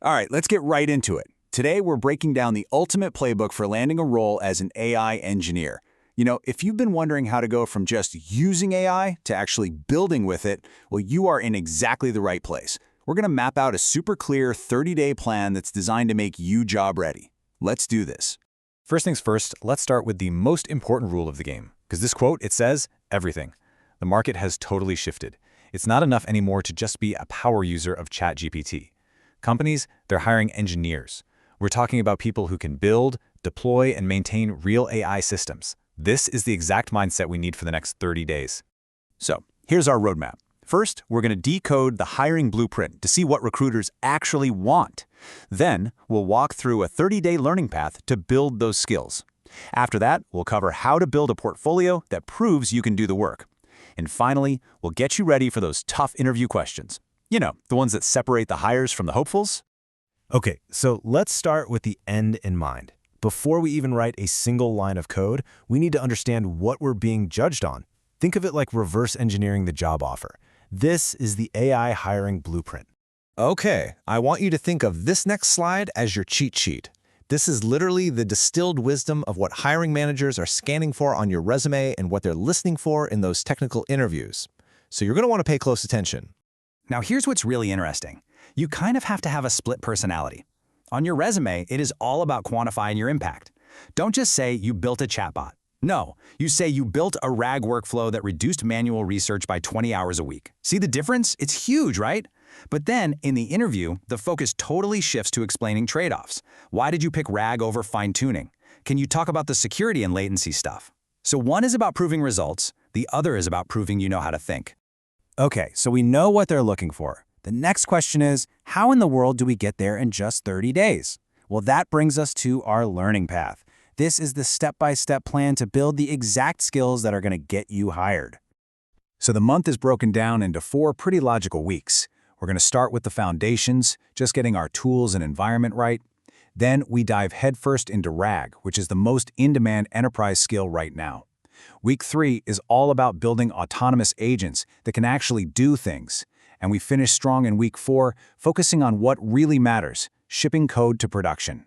All right, let's get right into it. Today, we're breaking down the ultimate playbook for landing a role as an AI engineer. You know, if you've been wondering how to go from just using AI to actually building with it, well, you are in exactly the right place. We're going to map out a super clear 30-day plan that's designed to make you job ready. Let's do this. First things first, let's start with the most important rule of the game. Because this quote, it says everything. The market has totally shifted. It's not enough anymore to just be a power user of ChatGPT. Companies, they're hiring engineers. We're talking about people who can build, deploy, and maintain real AI systems. This is the exact mindset we need for the next 30 days. So, here's our roadmap. First, we're going to decode the hiring blueprint to see what recruiters actually want. Then, we'll walk through a 30-day learning path to build those skills. After that, we'll cover how to build a portfolio that proves you can do the work. And finally, we'll get you ready for those tough interview questions. You know, the ones that separate the hires from the hopefuls. Okay, so let's start with the end in mind. Before we even write a single line of code, we need to understand what we're being judged on. Think of it like reverse engineering the job offer. This is the AI hiring blueprint. Okay, I want you to think of this next slide as your cheat sheet. This is literally the distilled wisdom of what hiring managers are scanning for on your resume and what they're listening for in those technical interviews. So you're going to want to pay close attention. Now, here's what's really interesting. You kind of have to have a split personality. On your resume, it is all about quantifying your impact. Don't just say you built a chatbot. No, you say you built a RAG workflow that reduced manual research by 20 hours a week. See the difference? It's huge, right? But then, in the interview, the focus totally shifts to explaining trade-offs. Why did you pick RAG over fine-tuning? Can you talk about the security and latency stuff? So one is about proving results, the other is about proving you know how to think. Okay, so we know what they're looking for. The next question is, how in the world do we get there in just 30 days? Well, that brings us to our learning path. This is the step-by-step plan to build the exact skills that are going to get you hired. So the month is broken down into 4 pretty logical weeks. We're going to start with the foundations, just getting our tools and environment right. Then we dive headfirst into RAG, which is the most in-demand enterprise skill right now. Week 3 is all about building autonomous agents that can actually do things. And we finish strong in Week 4, focusing on what really matters, shipping code to production.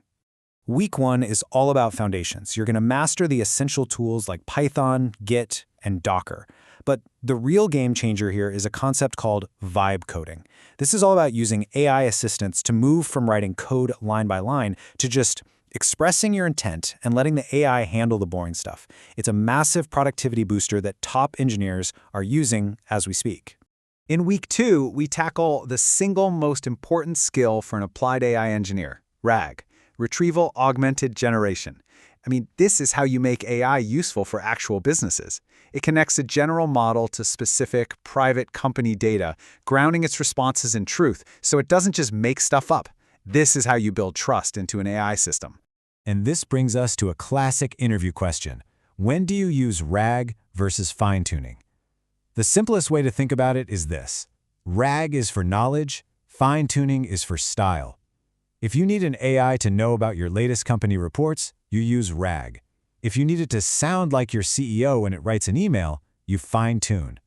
Week 1 is all about foundations. You're going to master the essential tools like Python, Git, and Docker. But the real game changer here is a concept called vibe coding. This is all about using AI assistants to move from writing code line by line to just expressing your intent and letting the AI handle the boring stuff. It's a massive productivity booster that top engineers are using as we speak. In Week 2, we tackle the single most important skill for an applied AI engineer, RAG, Retrieval-Augmented Generation. I mean, this is how you make AI useful for actual businesses. It connects a general model to specific private company data, grounding its responses in truth, so it doesn't just make stuff up. This is how you build trust into an AI system. And this brings us to a classic interview question. When do you use RAG versus fine-tuning? The simplest way to think about it is this. RAG is for knowledge, fine-tuning is for style. If you need an AI to know about your latest company reports, you use RAG. If you need it to sound like your CEO when it writes an email, you fine-tune.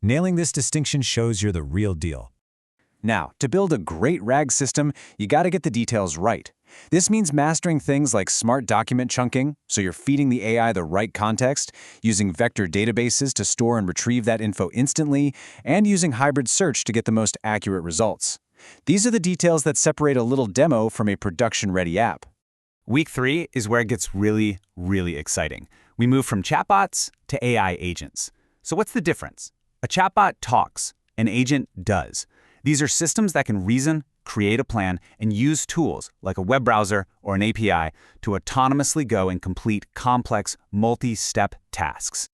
Nailing this distinction shows you're the real deal. Now, to build a great RAG system, you got to get the details right. This means mastering things like smart document chunking, so you're feeding the AI the right context, using vector databases to store and retrieve that info instantly, and using hybrid search to get the most accurate results. These are the details that separate a little demo from a production-ready app. Week 3 is where it gets really, really exciting. We move from chatbots to AI agents. So what's the difference? A chatbot talks, an agent does. These are systems that can reason, create a plan, and use tools like a web browser or an API to autonomously go and complete complex, multi-step tasks.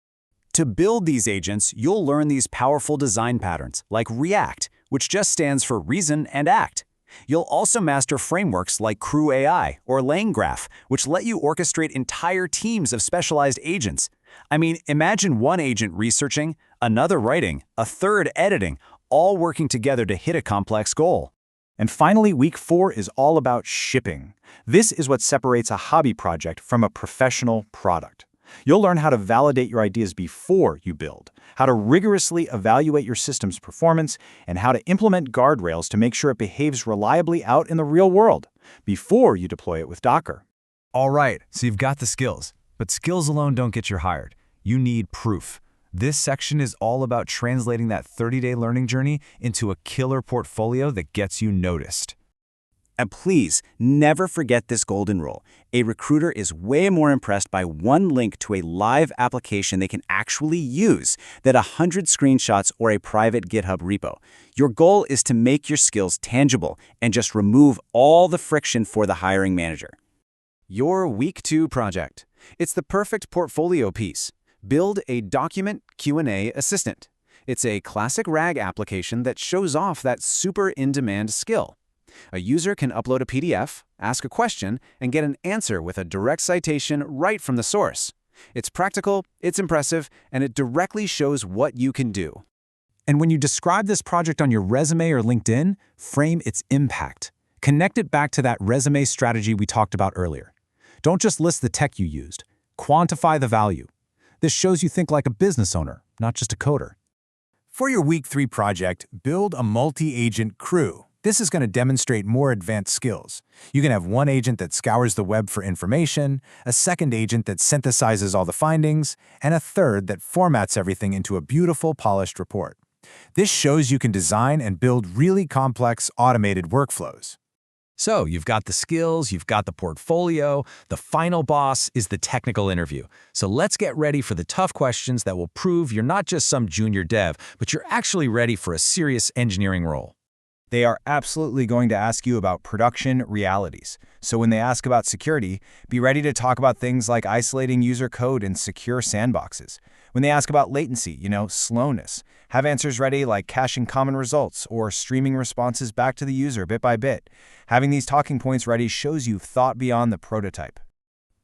To build these agents, you'll learn these powerful design patterns, like React, which just stands for Reason and Act. You'll also master frameworks like Crew AI or LangGraph, which let you orchestrate entire teams of specialized agents. I mean, imagine one agent researching, another writing, a third editing, all working together to hit a complex goal. And finally, Week 4 is all about shipping. This is what separates a hobby project from a professional product. You'll learn how to validate your ideas before you build, how to rigorously evaluate your system's performance, and how to implement guardrails to make sure it behaves reliably out in the real world before you deploy it with Docker. All right, so you've got the skills, but skills alone don't get you hired. You need proof. This section is all about translating that 30-day learning journey into a killer portfolio that gets you noticed. And please, never forget this golden rule. A recruiter is way more impressed by one link to a live application they can actually use than 100 screenshots or a private GitHub repo. Your goal is to make your skills tangible and just remove all the friction for the hiring manager. Your Week 2 project. It's the perfect portfolio piece. Build a document Q&A assistant. It's a classic RAG application that shows off that super in-demand skill. A user can upload a PDF, ask a question, and get an answer with a direct citation right from the source. It's practical, it's impressive, and it directly shows what you can do. And when you describe this project on your resume or LinkedIn, frame its impact. Connect it back to that resume strategy we talked about earlier. Don't just list the tech you used. Quantify the value. This shows you think like a business owner, not just a coder. For your Week 3 project, build a multi-agent crew. This is going to demonstrate more advanced skills. You can have one agent that scours the web for information, a second agent that synthesizes all the findings, and a third that formats everything into a beautiful, polished report. This shows you can design and build really complex, automated workflows. So you've got the skills, you've got the portfolio, the final boss is the technical interview. So let's get ready for the tough questions that will prove you're not just some junior dev, but you're actually ready for a serious engineering role. They are absolutely going to ask you about production realities. So when they ask about security, be ready to talk about things like isolating user code in secure sandboxes. When they ask about latency, slowness, have answers ready like caching common results or streaming responses back to the user bit by bit. Having these talking points ready shows you've thought beyond the prototype.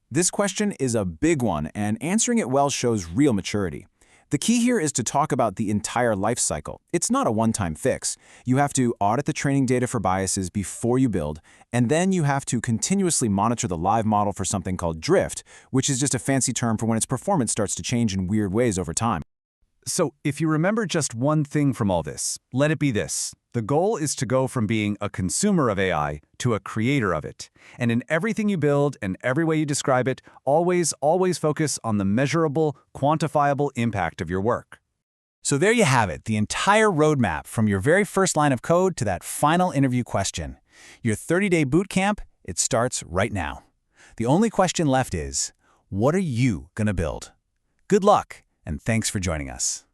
This question is a big one, and answering it well shows real maturity. The key here is to talk about the entire life cycle. It's not a one-time fix. You have to audit the training data for biases before you build, and then you have to continuously monitor the live model for something called drift, which is just a fancy term for when its performance starts to change in weird ways over time. So if you remember just one thing from all this, let it be this. The goal is to go from being a consumer of AI to a creator of it. And in everything you build and every way you describe it, always focus on the measurable, quantifiable impact of your work. So there you have it, the entire roadmap from your very first line of code to that final interview question. Your 30-day boot camp, it starts right now. The only question left is, what are you going to build? Good luck, and thanks for joining us.